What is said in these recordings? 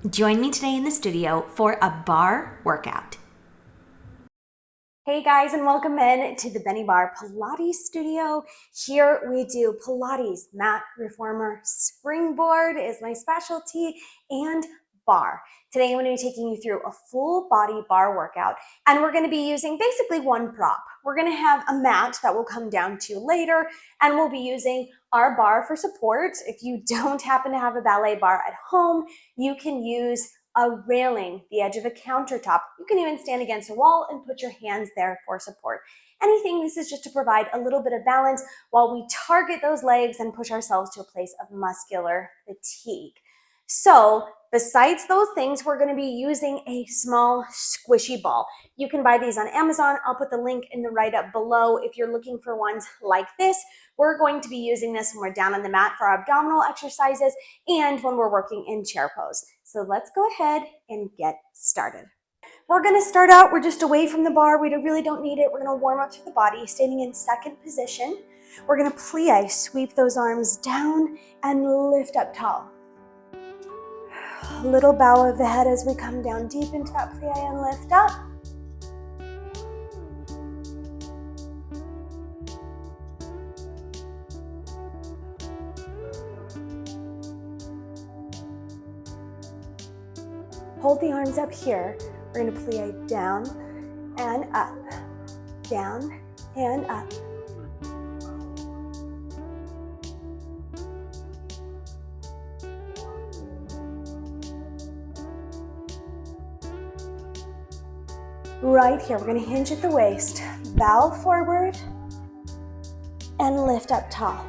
Join me today in the studio for a bar workout. Hey guys, and welcome in to the Benniebarre Pilates studio. Here we do Pilates, mat reformer, springboard is my specialty, and bar. Today I'm going to be taking you through a full body bar workout, and we're going to be using basically one prop. We're going to have a mat that we'll come down to later, and we'll be using our bar for support. If you don't happen to have a ballet bar at home, you can use a railing, the edge of a countertop. You can even stand against a wall and put your hands there for support. Anything, this is just to provide a little bit of balance while we target those legs and push ourselves to a place of muscular fatigue. So besides those things, we're going to be using a small squishy ball. You can buy these on Amazon. I'll put the link in the write-up below if you're looking for ones like this. We're going to be using this when we're down on the mat for our abdominal exercises and when we're working in chair pose. So let's go ahead and get started. We're going to start out, we're just away from the bar. We really don't need it. We're going to warm up through the body, standing in second position. We're going to plie, sweep those arms down and lift up tall. A little bow of the head as we come down deep into that plie and lift up. Hold the arms up here. We're going to plie down and up, down and up. Right here, we're going to hinge at the waist, bow forward, and lift up tall.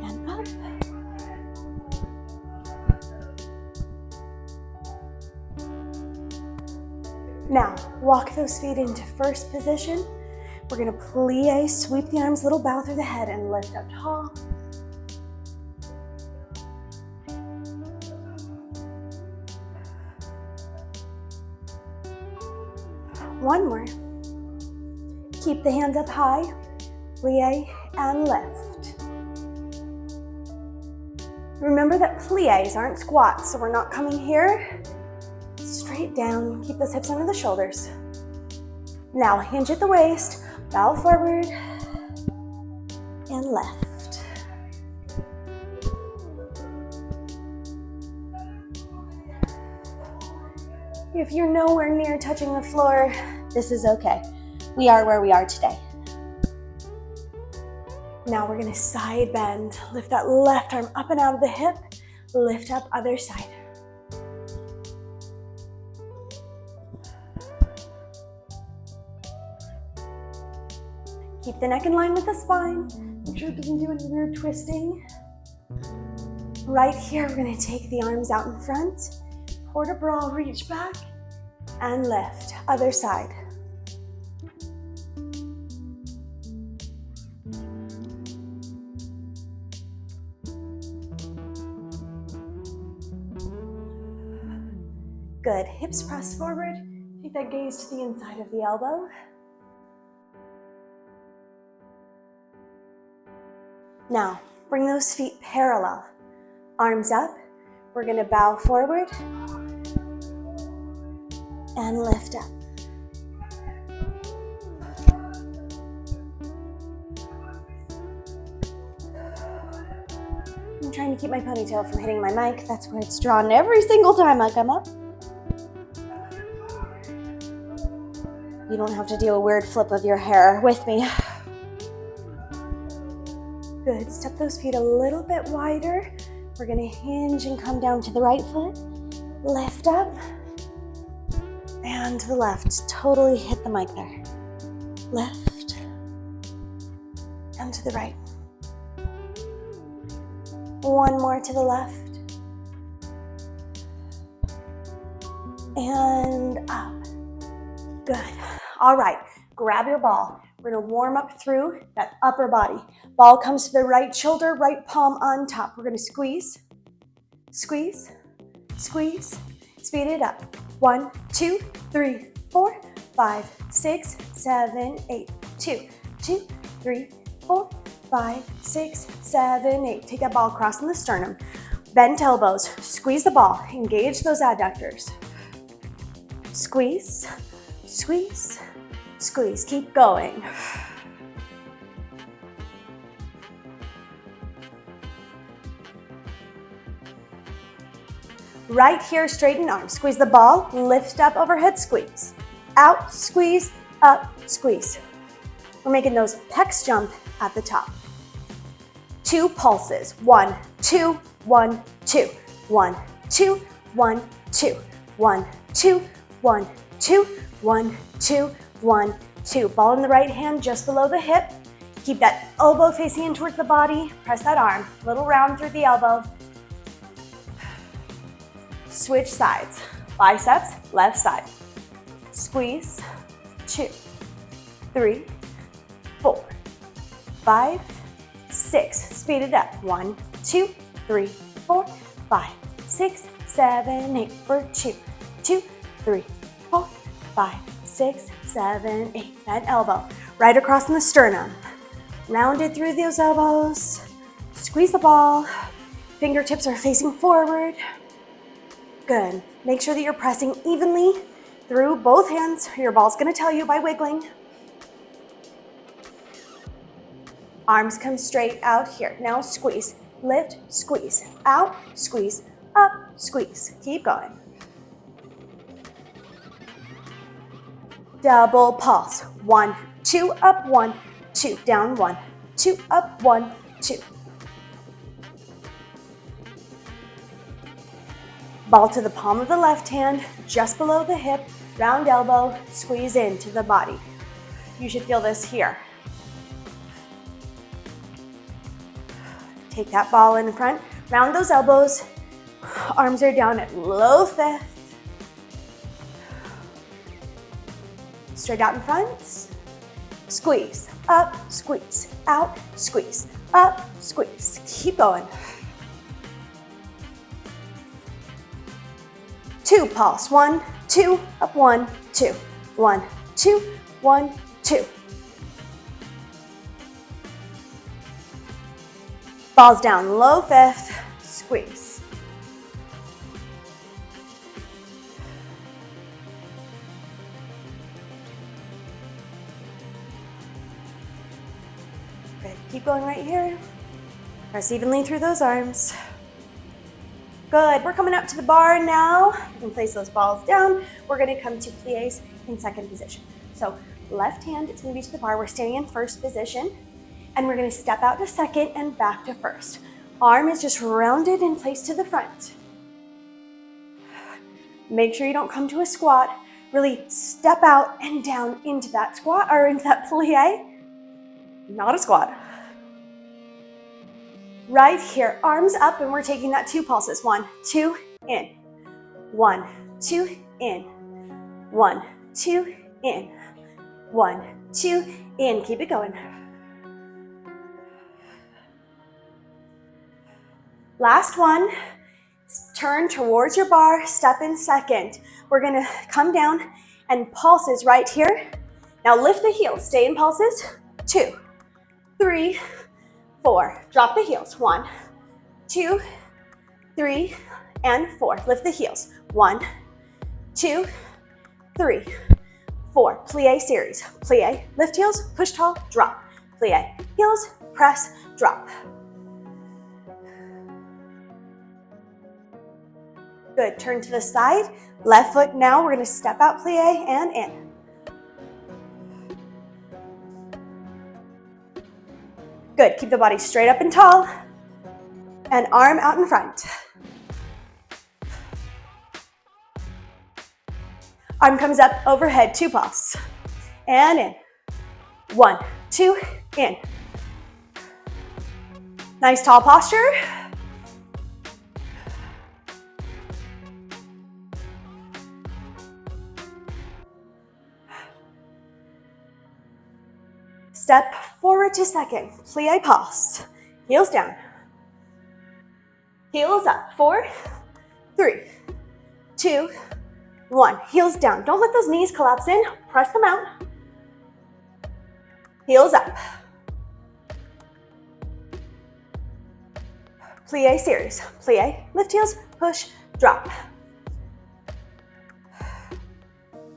And up. Now, walk those feet into first position. We're going to plie, sweep the arms, little bow through the head, and lift up tall. One more. Keep the hands up high, plie and lift. Remember that plies aren't squats, so we're not coming here. Straight down, keep those hips under the shoulders. Now hinge at the waist, bow forward and left. If you're nowhere near touching the floor, this is okay. We are where we are today. Now we're going to side bend. Lift that left arm up and out of the hip. Lift up other side. Keep the neck in line with the spine. Make sure it doesn't do any weird twisting. Right here, we're going to take the arms out in front. Port a bra, reach back and lift. Other side. Good. Hips press forward. Take that gaze to the inside of the elbow. Now, bring those feet parallel. Arms up. We're going to bow forward and lift up. I'm trying to keep my ponytail from hitting my mic. That's where it's drawn every single time I come up. You don't have to do a weird flip of your hair with me. Good. Step those feet a little bit wider. We're going to hinge and come down to the right foot. Lift up. And to the left. Totally hit the mic there. Left. And to the right. One more to the left. And up. Good. All right. Grab your ball. We're going to warm up through that upper body. Ball comes to the right shoulder, right palm on top. We're going to squeeze, squeeze, squeeze. Speed it up. 1, 2, 3, 4, 5, 6, 7, 8. 2, 2, 3, 4, 5, 6, 7, 8. Take that ball across in the sternum. Bent elbows, squeeze the ball, engage those adductors. Squeeze, squeeze, squeeze. Keep going. Right here, straighten arms. Squeeze the ball, lift up overhead, squeeze. Out, squeeze, up, squeeze. We're making those pecs jump at the top. 2 pulses. 1, 2, 1, 2. 1, 2, 1, 2. 1, 2, 1, 2. 1, 2, 1, 2. Ball in the right hand just below the hip. Keep that elbow facing in towards the body. Press that arm. Little round through the elbow. Switch sides. Biceps, left side. Squeeze. 2, 3, 4, 5, 6. Speed it up. 1, 2, 3, 4, 5, 6, 7, 8. For 2, 2, 3, 4, 5, 6, 7, 8. Bent elbow right across in the sternum. Rounded through those elbows. Squeeze the ball. Fingertips are facing forward. Good. Make sure that you're pressing evenly through both hands. Your ball's going to tell you by wiggling. Arms come straight out here. Now squeeze, lift, squeeze, out, squeeze, up, squeeze. Keep going. Double pulse. 1, 2, up, 1, 2, down, 1, 2, up, 1, 2. Ball to the palm of the left hand, just below the hip, round elbow, squeeze into the body. You should feel this here. Take that ball in front, round those elbows, arms are down at low fifth. Straight out in front, squeeze, up, squeeze, out, squeeze, up, squeeze. Keep going. 2 pulse. 1, 2, up, 1, 2. 1, 2, 1, 2. Balls down, low fifth, squeeze. Good, keep going right here. Press evenly through those arms. Good, we're coming up to the bar now. You can place those balls down. We're gonna come to plies in second position. So left hand, it's gonna be to the bar. We're standing in first position, and we're gonna step out to second and back to first. Arm is just rounded and placed to the front. Make sure you don't come to a squat. Really step out and down into that squat or into that plie. Not a squat. Right here, arms up, and we're taking that 2 pulses. 1, 2, in. 1, 2, in. 1, 2, in. 1, 2, in. Keep it going. Last one. Turn towards your bar, step in second. We're gonna come down and pulses right here. Now lift the heels, stay in pulses. 2, 3, 4. Drop the heels. 1, 2, 3, and 4. Lift the heels. 1, 2, 3, 4. Plie series. Plie, lift heels, push tall, drop. Plie, heels, press, drop. Good, turn to the side. Left foot now, we're gonna step out plie and in. Good, keep the body straight up and tall, and arm out in front. Arm comes up overhead, 2 pulse, and in. 1, 2, in. Nice tall posture. Step forward to second, plie pulse, heels down, heels up, 4, 3, 2, 1, heels down. Don't let those knees collapse in, press them out, heels up. plie series. Plie, lift heels, push, drop.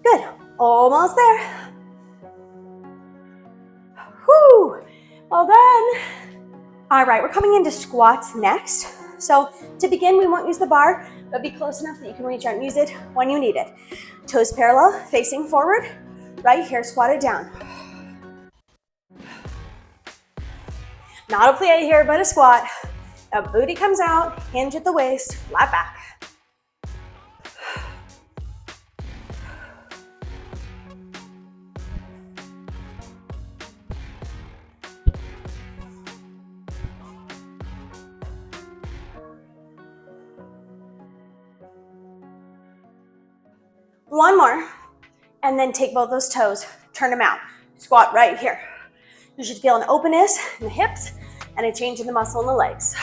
Good, almost there. Whew, well done. All right, we're coming into squats next. So to begin, we won't use the bar, but be close enough that you can reach out and use it when you need it. Toes parallel, facing forward. Right here, squat it down. Not a plie here, but a squat. The booty comes out, hinge at the waist, flat back. One more, and then take both those toes, turn them out. Squat right here. You should feel an openness in the hips and a change in the muscle in the legs.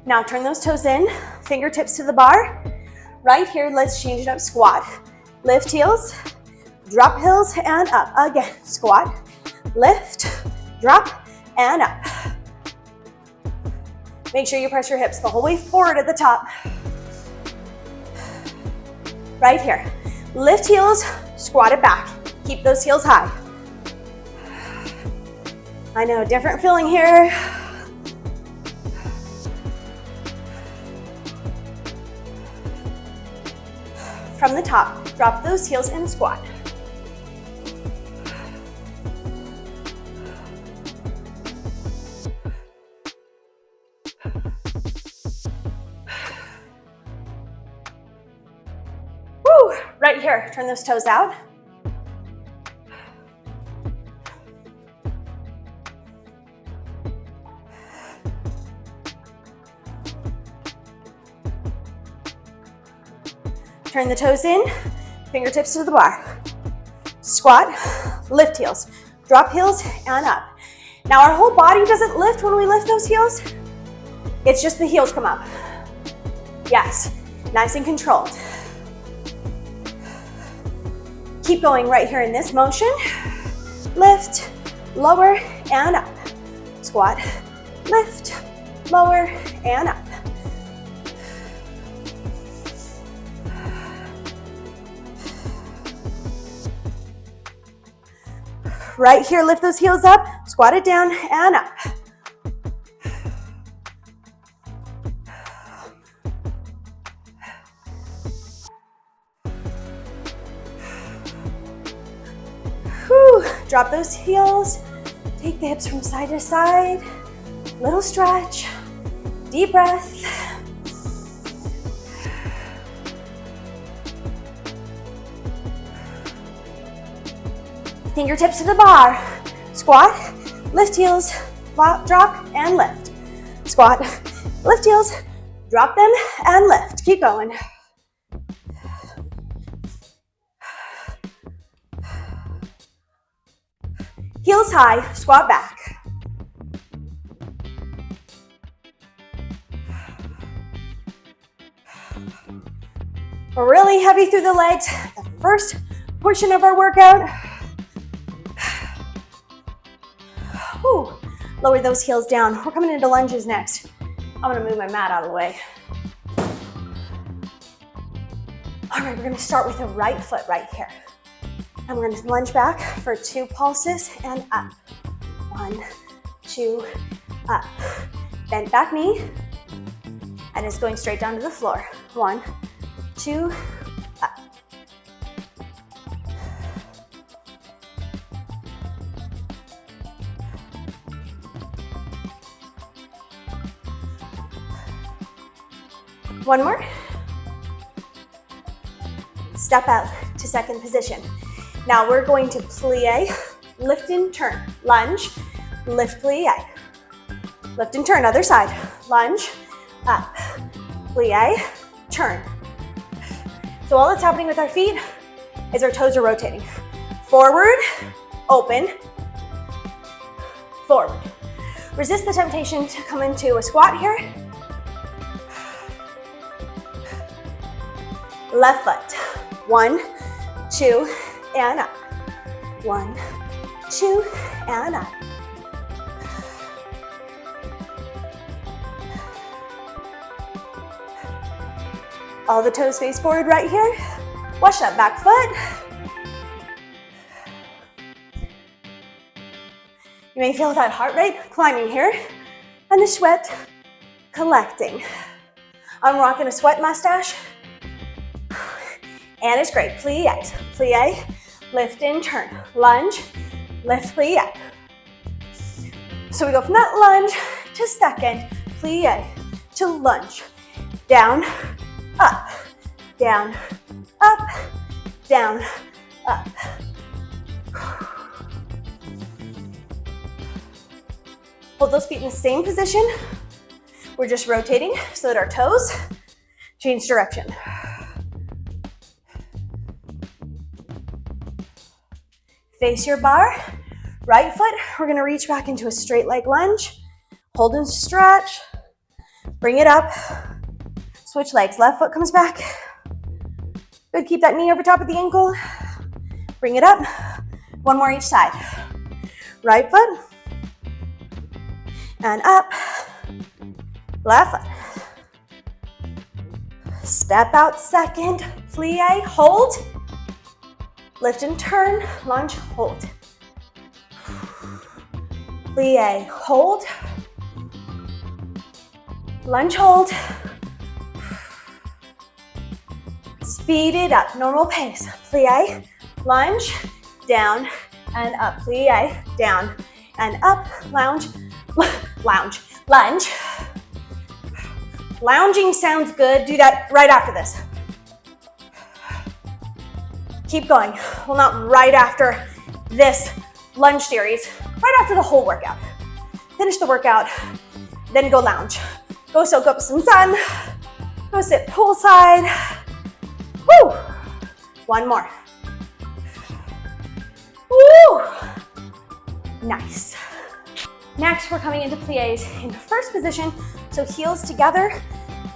Now turn those toes in, fingertips to the bar. Right here, let's change it up, squat. Lift heels, drop heels, and up. Again, squat, lift, drop, and up. Make sure you press your hips the whole way forward at the top. Right here. Lift heels, squat it back. Keep those heels high. I know, different feeling here. From the top, drop those heels and squat. Right here, turn those toes out. Turn the toes in, fingertips to the bar. Squat, lift heels, drop heels, and up. Now our whole body doesn't lift when we lift those heels. It's just the heels come up. Yes, nice and controlled. Keep going right here in this motion. Lift, lower, and up. Squat, lift, lower, and up. Right here, lift those heels up, squat it down, and up. Whew. Drop those heels, take the hips from side to side, little stretch, deep breath. Fingertips to the bar, squat, lift heels, drop, and lift. Squat, lift heels, drop them, and lift. Keep going. Heels high, squat back. We're really heavy through the legs. The first portion of our workout. Whew. Lower those heels down. We're coming into lunges next. I'm gonna move my mat out of the way. All right, we're gonna start with the right foot right here. And we're gonna lunge back for 2 pulses and up. 1, 2, up. Bent back knee, and it's going straight down to the floor. 1, 2, up. One more. Step out to second position. Now we're going to plie, lift and turn, lunge, lift, plie. Lift and turn, other side. Lunge, up, plie, turn. So all that's happening with our feet is our toes are rotating. Forward, open, forward. Resist the temptation to come into a squat here. Left foot. 1, 2, and up. 1, 2, and up. All the toes face forward right here. Watch that back foot. You may feel that heart rate climbing here and the sweat collecting. I'm rocking a sweat mustache. And it's great. Plie, plie, lift and turn. Lunge, lift, plie. So we go from that lunge to second, plie, to lunge. Down, up, down, up, down, up. Hold those feet in the same position. We're just rotating so that our toes change direction. Face your bar. Right foot, we're gonna reach back into a straight leg lunge. Hold and stretch. Bring it up. Switch legs. Left foot comes back. Good, keep that knee over top of the ankle. Bring it up. One more each side. Right foot. And up. Left foot. Step out second. Plie, hold. Lift and turn. Lunge, hold. Plie, hold. Lunge, hold. Speed it up, normal pace. Plie, lunge, down and up. Plie, down and up. Lounge, lounge, lunge. Lounging sounds good. Do that right after this. Keep going. Well, not right after this lunge series, right after the whole workout. Finish the workout, then go lounge. Go soak up some sun. Go sit poolside. Woo! One more. Woo! Nice. Next, we're coming into plies in the first position. So heels together.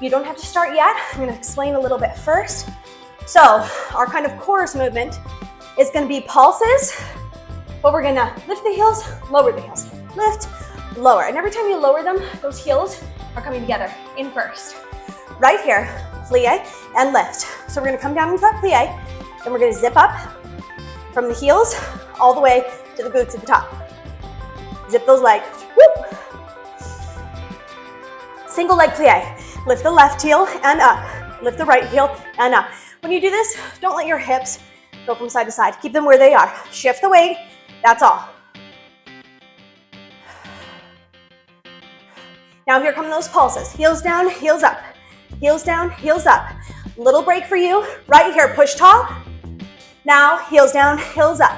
You don't have to start yet. I'm gonna explain a little bit first. So our kind of chorus movement is gonna be pulses, but we're gonna lift the heels, lower the heels. Lift, lower. And every time you lower them, those heels are coming together in first. Right here, plie and lift. So we're gonna come down into that plie, then we're gonna zip up from the heels all the way to the glutes at the top. Zip those legs, whoop. Single leg plie. Lift the left heel and up. Lift the right heel and up. When you do this, don't let your hips go from side to side. Keep them where they are. Shift the weight, that's all. Now here come those pulses. Heels down, heels up. Heels down, heels up. Little break for you. Right here, push tall. Now, heels down, heels up.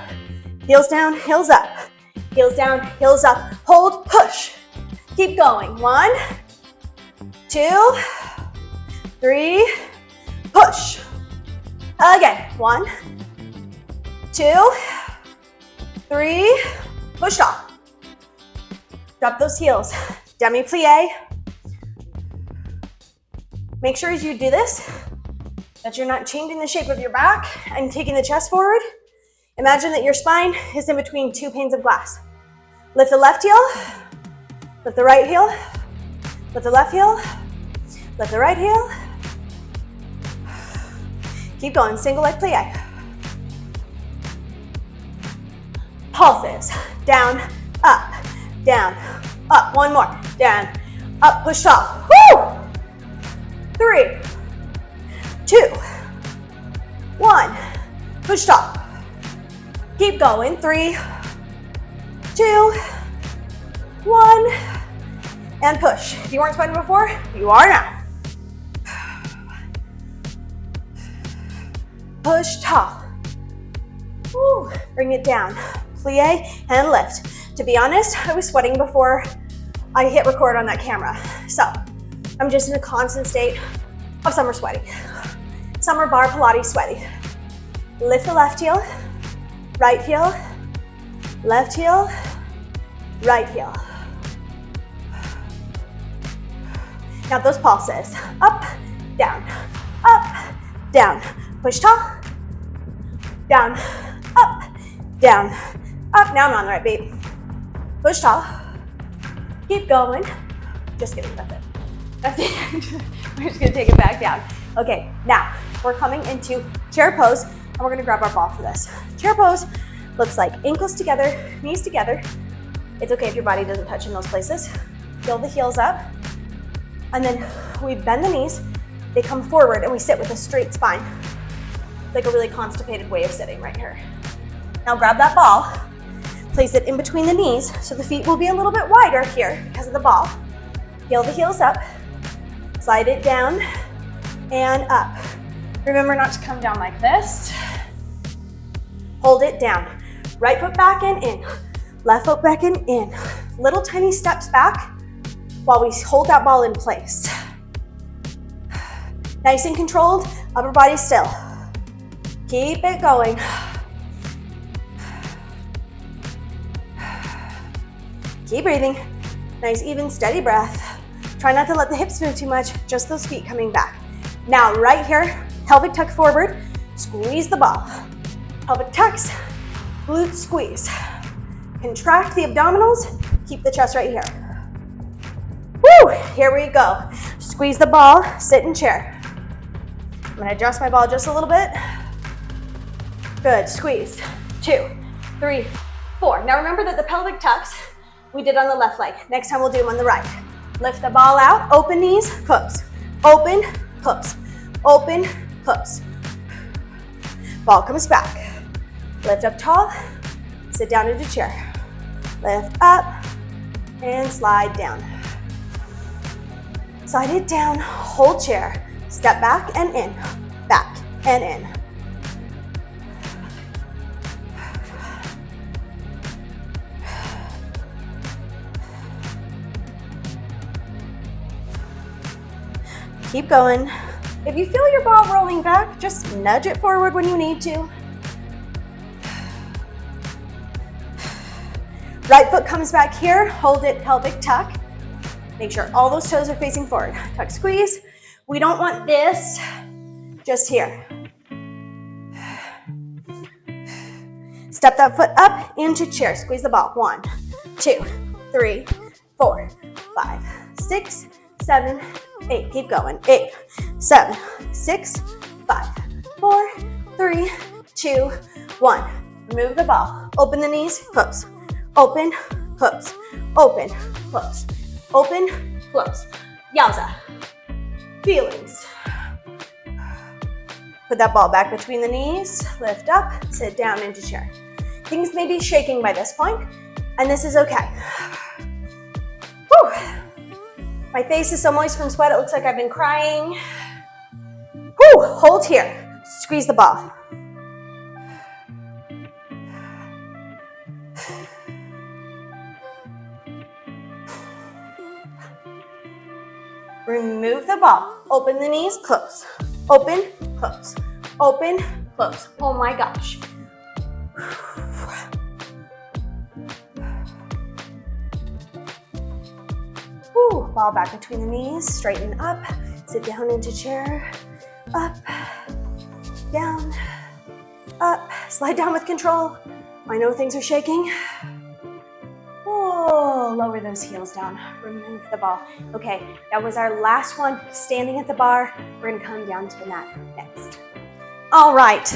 Heels down, heels up. Heels down, heels up. Hold, push. Keep going. 1, 2, 3, push. Again, 1, 2, 3, push off. Drop those heels. Demi plie. Make sure as you do this that you're not changing the shape of your back and taking the chest forward. Imagine that your spine is in between 2 panes of glass. Lift the left heel, lift the right heel, lift the left heel, lift the right heel. Keep going, single leg plie. Pulses, down, up, down, up. One more, down, up, push tall. Woo! 3, 2, 1, push tall. Keep going, 3, 2, 1, and push. If you weren't sweating before, you are now. Push tall. Woo. Bring it down. Plie and lift. To be honest, I was sweating before I hit record on that camera. So I'm just in a constant state of summer sweaty. Summer bar Pilates sweaty. Lift the left heel, right heel, left heel, right heel. Now those pulses. Up, down, push tall, down, up, down, Up, now I'm on the right beat. Push tall. Keep going. Just kidding, that's it. That's it. We're just gonna take it back down. Okay, now we're coming into chair pose, and we're gonna grab our ball for this. Chair pose looks like ankles together, knees together. It's okay if your body doesn't touch in those places. Feel the heels up, and then we bend the knees. They come forward, and we sit with a straight spine. It's like a really constipated way of sitting right here. Now grab that ball, place it in between the knees, so the feet will be a little bit wider here because of the ball. Feel the heels up, slide it down and up. Remember not to come down like this. Hold it down. Right foot back and in, left foot back and in. Little tiny steps back while we hold that ball in place. Nice and controlled, upper body still. Keep it going. Keep breathing. Nice, even, steady breath. Try not to let the hips move too much, just those feet coming back. Now, right here, pelvic tuck forward, squeeze the ball. Pelvic tucks, glute squeeze. Contract the abdominals, keep the chest right here. Woo, here we go. Squeeze the ball, sit in chair. I'm gonna adjust my ball just a little bit. Good, squeeze. 2, 3, 4. Now remember that the pelvic tucks we did on the left leg. Next time we'll do them on the right. Lift the ball out, open knees, close. Open, close. Open, close. Ball comes back. Lift up tall, sit down into chair. Lift up and slide down. Slide it down, hold chair. Step back and in, back and in. Keep going. If you feel your ball rolling back, just nudge it forward when you need to. Right foot comes back here, hold it, pelvic tuck. Make sure all those toes are facing forward. Tuck, squeeze. We don't want this, just here. Step that foot up into chair, squeeze the ball. 1, 2, 3, 4, 5, 6, 7, 8. Keep going. 8, 7, 6, 5, 4, 3, 2, 1. Remove the ball. Open the knees, close. Open, close. Open, close. Open, close. Yowza. Feelings. Put that ball back between the knees. Lift up, sit down into chair. Things may be shaking by this point, and this is okay. Whew. My face is so moist from sweat, it looks like I've been crying. Whew. Hold here. Squeeze the ball. Remove the ball. Open the knees, close. Open, close. Open, close. Oh my gosh. Whew. Ball back between the knees, straighten up, sit down into chair, up, down, up, slide down with control. I know things are shaking. Oh, lower those heels down, remove the ball. Okay, that was our last one, standing at the bar. We're gonna come down to the mat next. All right,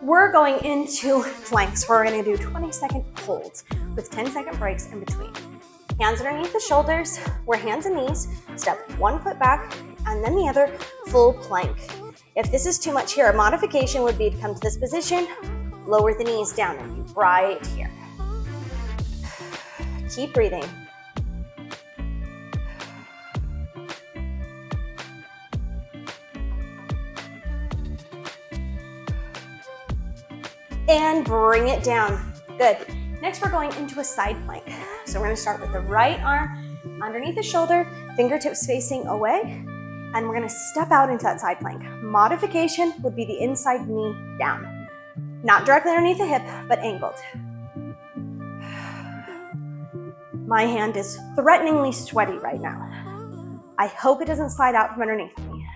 we're going into planks where we're gonna do 20-second holds with 10-second breaks in between. Hands underneath the shoulders, we're hands and knees, step one foot back and then the other, full plank. If this is too much here, a modification would be to come to this position, lower the knees down and be right here. Keep breathing. And bring it down. Good. Next, we're going into a side plank. So we're going to start with the right arm underneath the shoulder, fingertips facing away, and we're going to step out into that side plank. Modification would be the inside knee down. Not directly underneath the hip, but angled. My hand is threateningly sweaty right now. I hope it doesn't slide out from underneath me.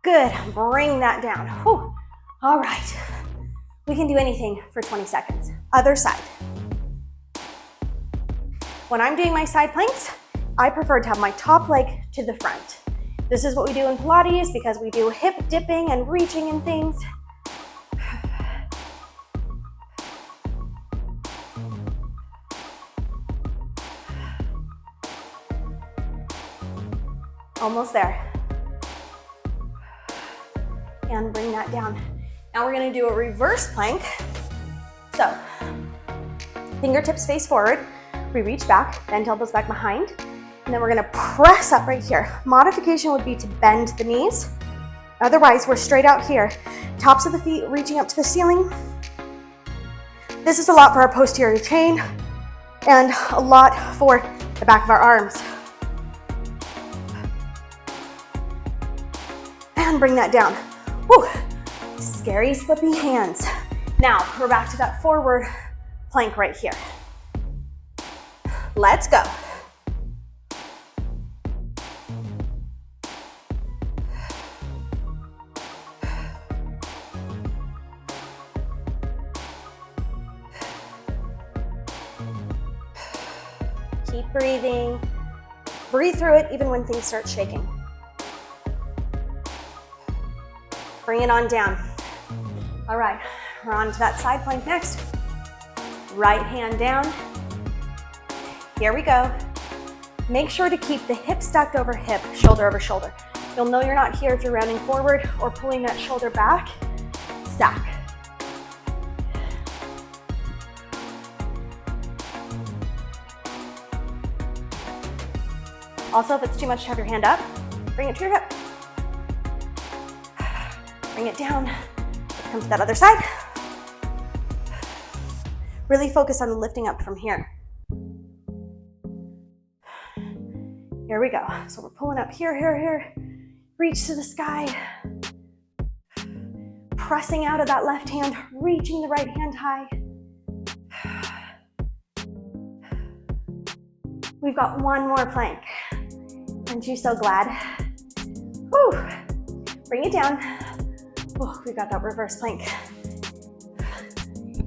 Good, bring that down. Whew. All right, we can do anything for 20 seconds. Other side. When I'm doing my side planks, I prefer to have my top leg to the front. This is what we do in Pilates because we do hip dipping and reaching and things. Almost there. And bring that down. Now we're gonna do a reverse plank. So, fingertips face forward. We reach back, bend elbows back behind, and then we're gonna press up right here. Modification would be to bend the knees. Otherwise, we're straight out here. Tops of the feet reaching up to the ceiling. This is a lot for our posterior chain and a lot for the back of our arms. And bring that down. Whew. Scary, slippy hands. Now, we're back to that forward plank right here. Let's go. Keep breathing. Breathe through it even when things start shaking. Bring it on down. All right, we're on to that side plank next. Right hand down. Here we go. Make sure to keep the hip stacked over hip, shoulder over shoulder. You'll know you're not here if you're rounding forward or pulling that shoulder back. Stack. Also, if it's too much to have your hand up, bring it to your hip. Bring it down. Come to that other side. Really focus on lifting up from here. Here we go. So we're pulling up here, here, here. Reach to the sky. Pressing out of that left hand, reaching the right hand high. We've got one more plank. Aren't you so glad? Whew. Bring it down. Oh, we got that reverse plank.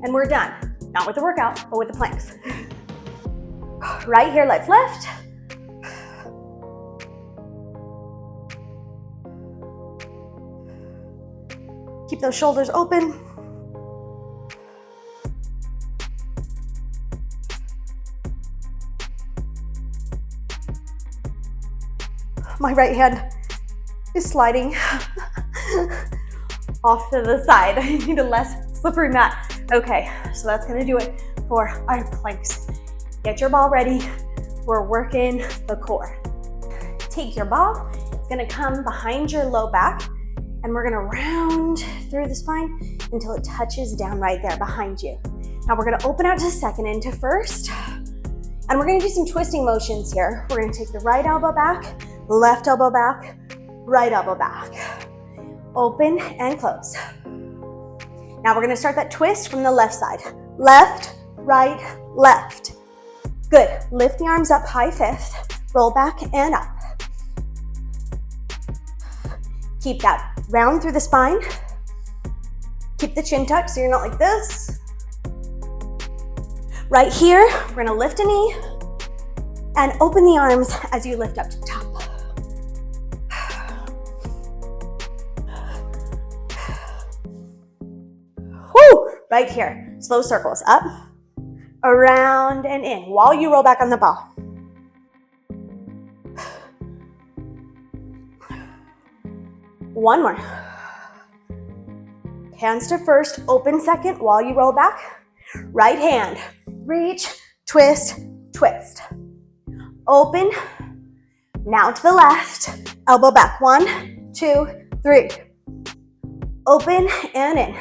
And we're done. Not with the workout, but with the planks. Right here, let's lift. Keep those shoulders open. My right hand is sliding off to the side. I need a less slippery mat. Okay, so that's gonna do it for our planks. Get your ball ready. We're working the core. Take your ball. It's gonna come behind your low back, and we're gonna round through the spine until it touches down right there behind you. Now we're gonna open out to second into first, and we're gonna do some twisting motions here. We're gonna take the right elbow back, left elbow back, right elbow back. Open and close. Now we're gonna start that twist from the left side. Left, right, left. Good. Lift the arms up, high fifth. Roll back and up. Keep that round through the spine. Keep the chin tucked so you're not like this. Right here, we're gonna lift a knee and open the arms as you lift up to the top. Woo! Right here, slow circles, up, around, and in while you roll back on the ball. One more. Hands to first, open second while you roll back. Right hand, reach, twist, twist. Open, now to the left, elbow back. 1, 2, 3. Open and in.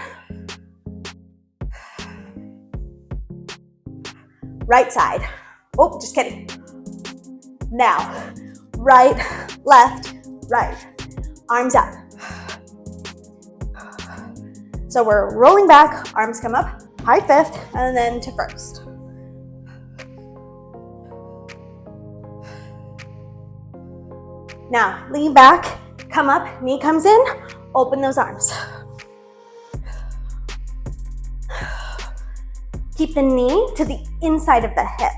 Right side. Oh, just kidding. Now, right, left, right. Arms up. So we're rolling back, arms come up, high fifth, and then to first. Now, lean back, come up, knee comes in, open those arms. Keep the knee to the inside of the hip.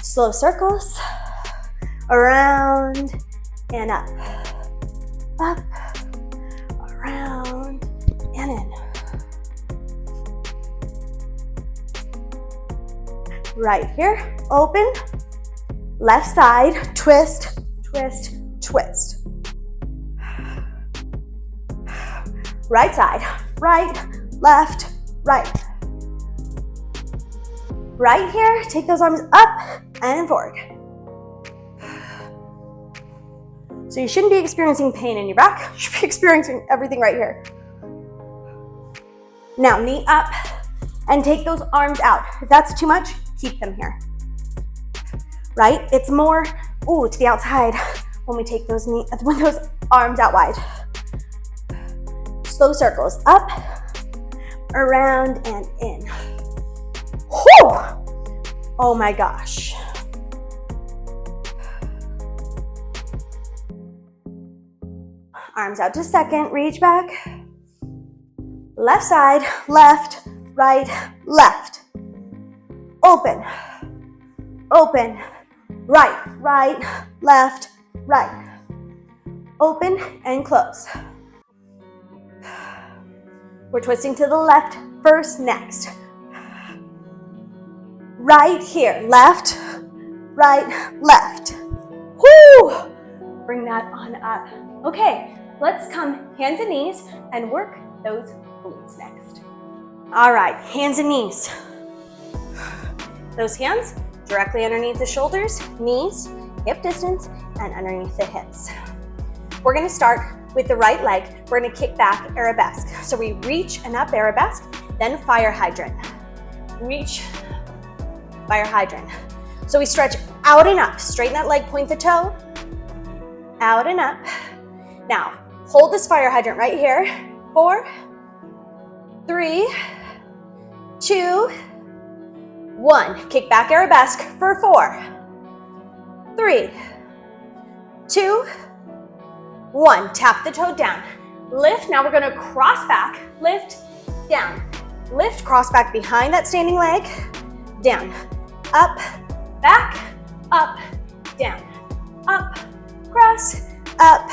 Slow circles, around and up, up, around and in. Right here, open, left side, twist, twist, twist. Right side, right, left, right. Right here, take those arms up and forward. So you shouldn't be experiencing pain in your back. You should be experiencing everything right here. Now, knee up and take those arms out. If that's too much, keep them here. Right? It's more, ooh, to the outside when we take those arms out wide. Slow circles, up, around, and in. Whew! Oh my gosh. Arms out just a second, reach back. Left side, left, right, left. Open, open, right, right, left, right. Open and close. We're twisting to the left first next. Right here, left, right, left. Whoo! Bring that on up. Okay, let's come hands and knees and work those glutes next. All right, hands and knees. Those hands directly underneath the shoulders, knees, hip distance, and underneath the hips. We're gonna start with the right leg. We're gonna kick back, arabesque. So we reach and up, arabesque, then fire hydrant. Reach, fire hydrant. So we stretch out and up, straighten that leg, point the toe, out and up. Now, hold this fire hydrant right here. 4, 3, 2, 1. Kick back, arabesque for 4, 3, 2, 1. Tap the toe down. Lift. Now we're going to cross back. Lift, down. Lift, cross back behind that standing leg. Down. Up, back, up, down. Up, cross, up,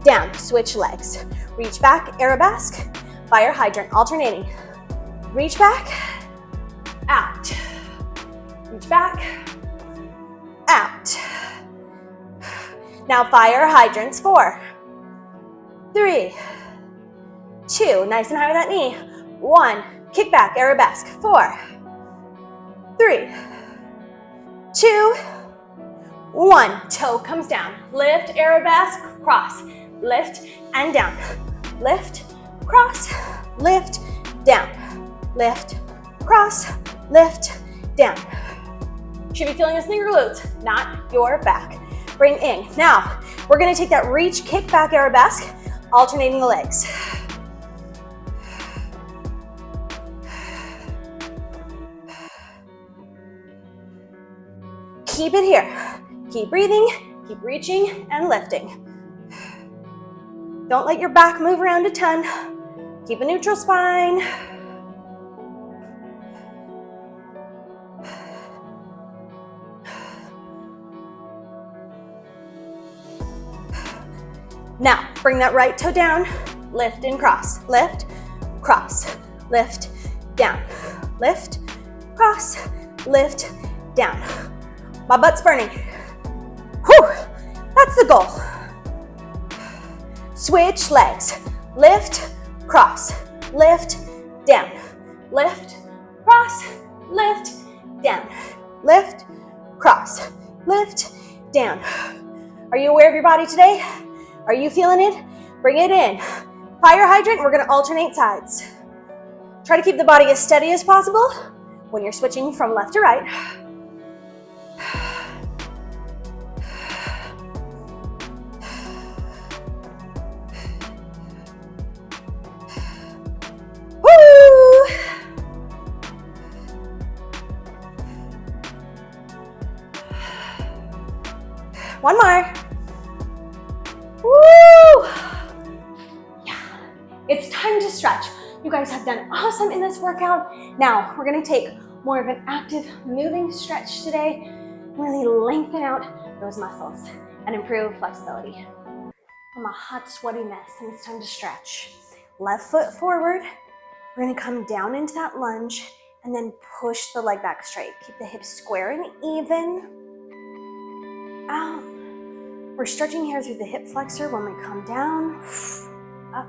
down. Switch legs. Reach back, arabesque, fire hydrant, alternating. Reach back, out. Reach back, out. Now fire hydrants. 4, 3, 2, nice and high with that knee. 1, kick back, arabesque. 4, 3, 2, 1. Toe comes down. Lift, arabesque, cross. Lift and down. Lift, cross, lift, down. Lift, cross, lift, down. Should be feeling this in your glutes, not your back. Bring in. Now, we're gonna take that reach, kick back, arabesque, alternating the legs. Keep it here. Keep breathing, keep reaching and lifting. Don't let your back move around a ton. Keep a neutral spine. Now, bring that right toe down, lift and cross, lift, down, lift, cross, lift, down. My butt's burning. Whew, that's the goal. Switch legs, lift, cross, lift, down, lift, cross, lift, down, lift, cross, lift, down. Are you aware of your body today? Are you feeling it? Bring it in. Fire hydrant, we're gonna alternate sides. Try to keep the body as steady as possible when you're switching from left to right. Woo! One more. Woo! Yeah, it's time to stretch. You guys have done awesome in this workout. Now we're gonna take more of an active moving stretch today, really lengthen out those muscles and improve flexibility. I'm a hot, sweaty mess, and it's time to stretch. Left foot forward. We're gonna come down into that lunge and then push the leg back straight. Keep the hips square and even. Out. We're stretching here through the hip flexor when we come down. Up.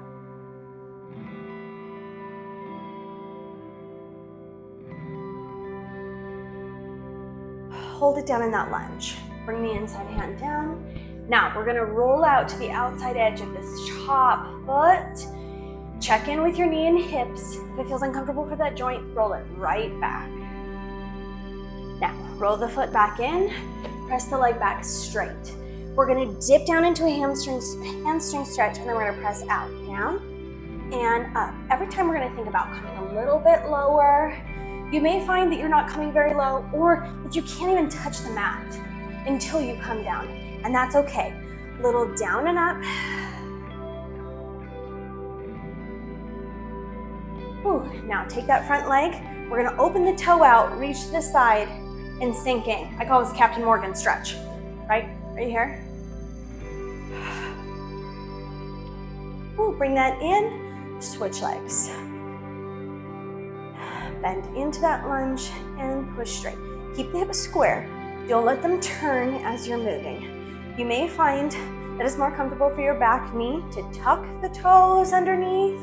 Hold it down in that lunge. Bring the inside hand down. Now we're gonna roll out to the outside edge of this top foot. Check in with your knee and hips. If it feels uncomfortable for that joint, roll it right back. Now, roll the foot back in, press the leg back straight. We're gonna dip down into a hamstring stretch, and then we're gonna press out, down, and up. Every time we're gonna think about coming a little bit lower. You may find that you're not coming very low, or that you can't even touch the mat until you come down, and that's okay. Little down and up. Ooh, now take that front leg. We're gonna open the toe out, reach to the side, and sink in. I call this Captain Morgan stretch, right here. Ooh, bring that in, switch legs. Bend into that lunge and push straight. Keep the hips square. Don't let them turn as you're moving. You may find that it's more comfortable for your back knee to tuck the toes underneath.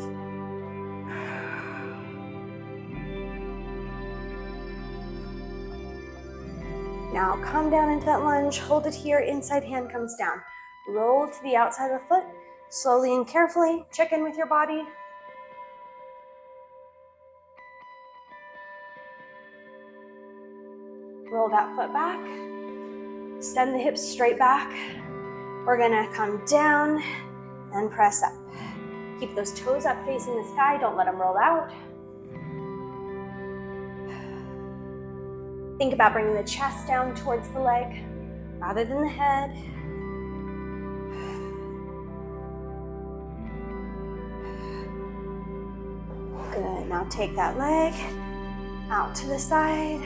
Now come down into that lunge, hold it here, inside hand comes down. Roll to the outside of the foot, slowly and carefully, check in with your body. Roll that foot back, send the hips straight back. We're gonna come down and press up. Keep those toes up facing the sky, don't let them roll out. Think about bringing the chest down towards the leg rather than the head. Good, now take that leg out to the side.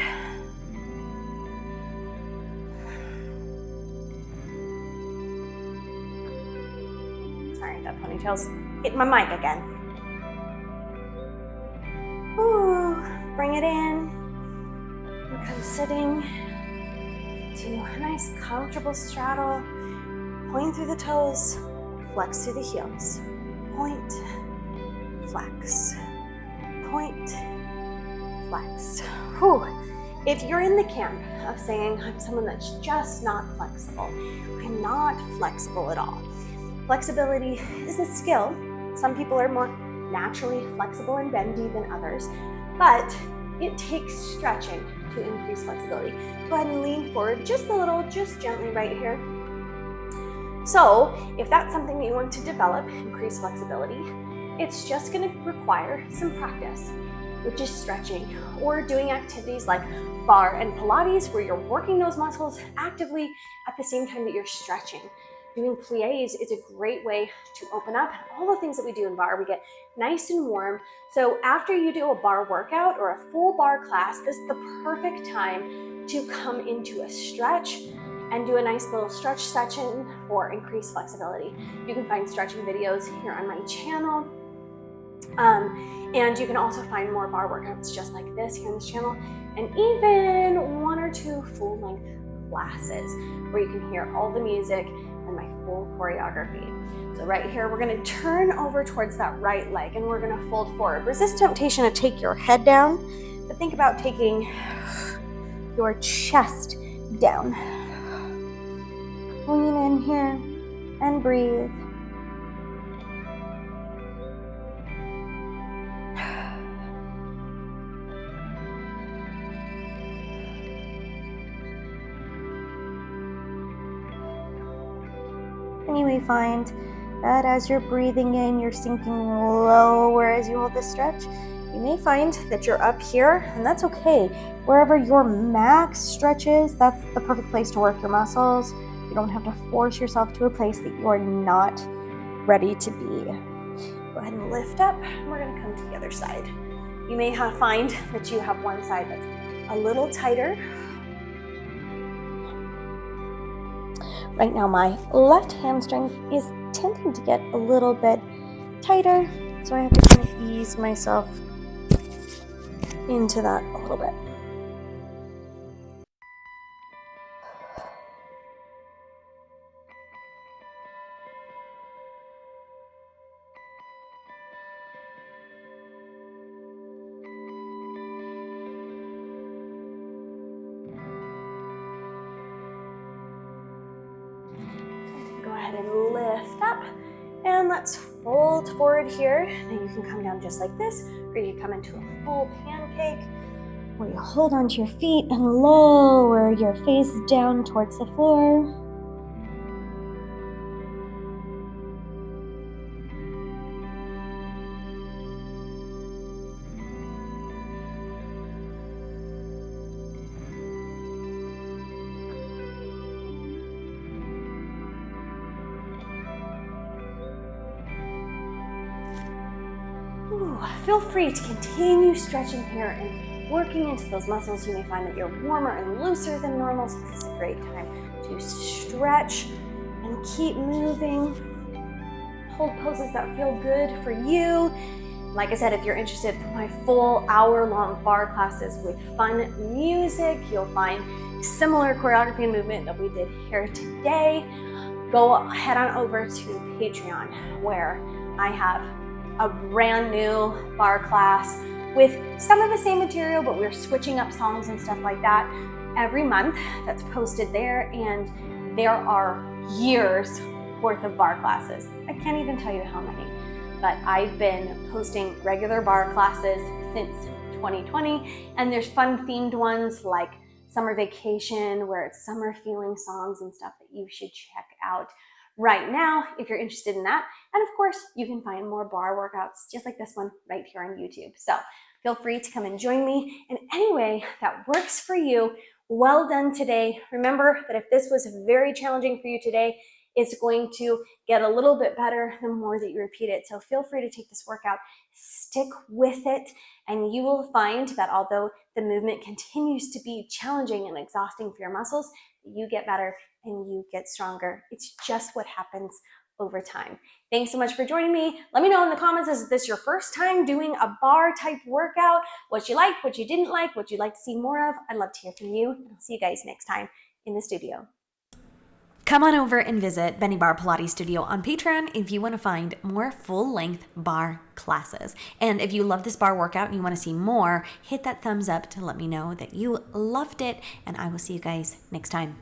Sorry, that ponytail's hitting my mic again. Ooh, bring it in. Come sitting to a nice comfortable straddle. Point through the toes, flex through the heels. Point, flex, point, flex. Whew. If you're in the camp of saying, I'm someone that's just not flexible, I'm not flexible at all. Flexibility is a skill. Some people are more naturally flexible and bendy than others, but it takes stretching to increase flexibility. Go ahead and lean forward just a little, just gently right here. So if that's something that you want to develop, increase flexibility, it's just gonna require some practice, which is stretching or doing activities like barre and Pilates, where you're working those muscles actively at the same time that you're stretching. Doing plies is a great way to open up. All the things that we do in barre, we get nice and warm. So after you do a barre workout or a full barre class, this is the perfect time to come into a stretch and do a nice little stretch session for increased flexibility. You can find stretching videos here on my channel. And you can also find more barre workouts just like this here on this channel, and even 1 or 2 full-length classes where you can hear all the music and my full choreography. So right here, we're gonna turn over towards that right leg and we're gonna fold forward. Resist temptation to take your head down, but think about taking your chest down. Lean in here and breathe. And you may find that as you're breathing in, you're sinking lower as you hold this stretch. You may find that you're up here, and that's okay. Wherever your max stretch is, that's the perfect place to work your muscles. You don't have to force yourself to a place that you are not ready to be. Go ahead and lift up. We're gonna come to the other side. You may find that you have one side that's a little tighter. Right now, my left hamstring is tending to get a little bit tighter, so I have to kind of ease myself into that a little bit. Go ahead and lift up, and let's fold forward here. Then you can come down just like this, or you can come into a full pancake, where you hold onto your feet and lower your face down towards the floor. Feel free to continue stretching here and working into those muscles. You may find that you're warmer and looser than normal, so this is a great time to stretch and keep moving. Hold poses that feel good for you. Like I said, if you're interested in my full hour-long barre classes with fun music, you'll find similar choreography and movement that we did here today. Go head on over to Patreon, where I have a brand new barre class with some of the same material, but we're switching up songs and stuff like that every month. That's posted there, and there are years worth of barre classes. I can't even tell you how many, but I've been posting regular barre classes since 2020, and there's fun themed ones like summer vacation, where it's summer feeling songs and stuff that you should check out right now if you're interested in that. And of course, you can find more barre workouts just like this one right here on YouTube. So feel free to come and join me in any way that works for you. Well done today. Remember that if this was very challenging for you today, it's going to get a little bit better the more that you repeat it. So feel free to take this workout, stick with it, and you will find that although the movement continues to be challenging and exhausting for your muscles, you get better and you get stronger. It's just what happens over time. Thanks so much for joining me. Let me know in the comments, is this your first time doing a barre type workout? What you liked, what you didn't like, what you'd like to see more of? I'd love to hear from you. I'll see you guys next time in the studio. Come on over and visit Bennie Barre Pilates Studio on Patreon if you want to find more full-length barre classes. And if you love this barre workout and you want to see more, hit that thumbs up to let me know that you loved it, and I will see you guys next time.